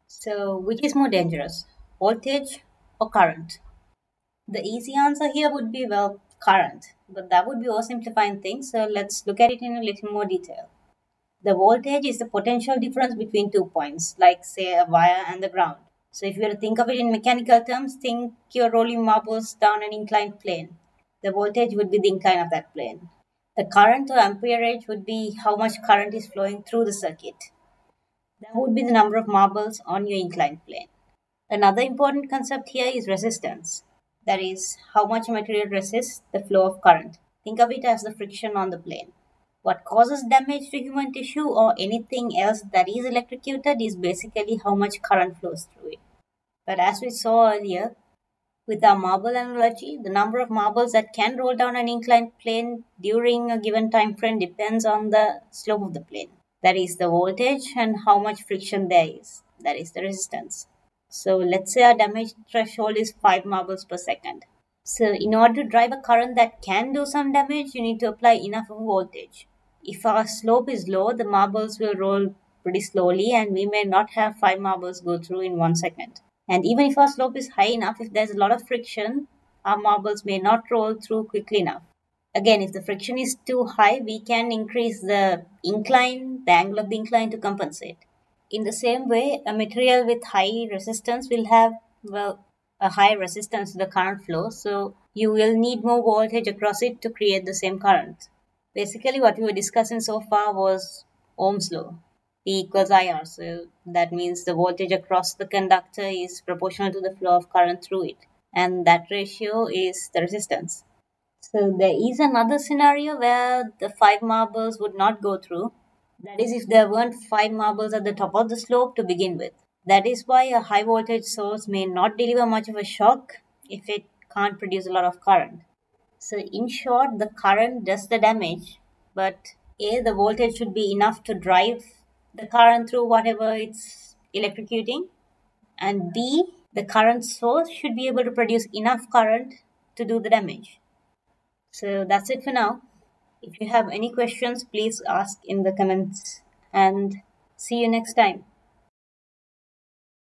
So, which is more dangerous, voltage or current? The easy answer here would be well, current, but that would be oversimplifying things, so let's look at it in a little more detail. The voltage is the potential difference between 2 points, like say a wire and the ground. So, if you were to think of it in mechanical terms, think you're rolling marbles down an inclined plane. The voltage would be the incline of that plane. The current or amperage would be how much current is flowing through the circuit. That would be the number of marbles on your inclined plane. Another important concept here is resistance. That is, how much material resists the flow of current. Think of it as the friction on the plane. What causes damage to human tissue or anything else that is electrocuted is basically how much current flows through it. But as we saw earlier, with our marble analogy, the number of marbles that can roll down an inclined plane during a given time frame depends on the slope of the plane. That is the voltage and how much friction there is. That is the resistance. So let's say our damage threshold is 5 marbles per second. So in order to drive a current that can do some damage, you need to apply enough of voltage. If our slope is low, the marbles will roll pretty slowly and we may not have 5 marbles go through in 1 second. And even if our slope is high enough, if there's a lot of friction, our marbles may not roll through quickly enough. Again, if the friction is too high, we can increase the incline, the angle of the incline to compensate. In the same way, a material with high resistance will have, well, a high resistance to the current flow, so you will need more voltage across it to create the same current. Basically, what we were discussing so far was Ohm's law. P equals IR, so that means the voltage across the conductor is proportional to the flow of current through it, and that ratio is the resistance. So there is another scenario where the 5 marbles would not go through. That is if there weren't 5 marbles at the top of the slope to begin with. That is why a high voltage source may not deliver much of a shock if it can't produce a lot of current. So in short, the current does the damage, but A, the voltage should be enough to drive the current through whatever it's electrocuting, and B, the current source should be able to produce enough current to do the damage. So that's it for now. If you have any questions, please ask in the comments and see you next time.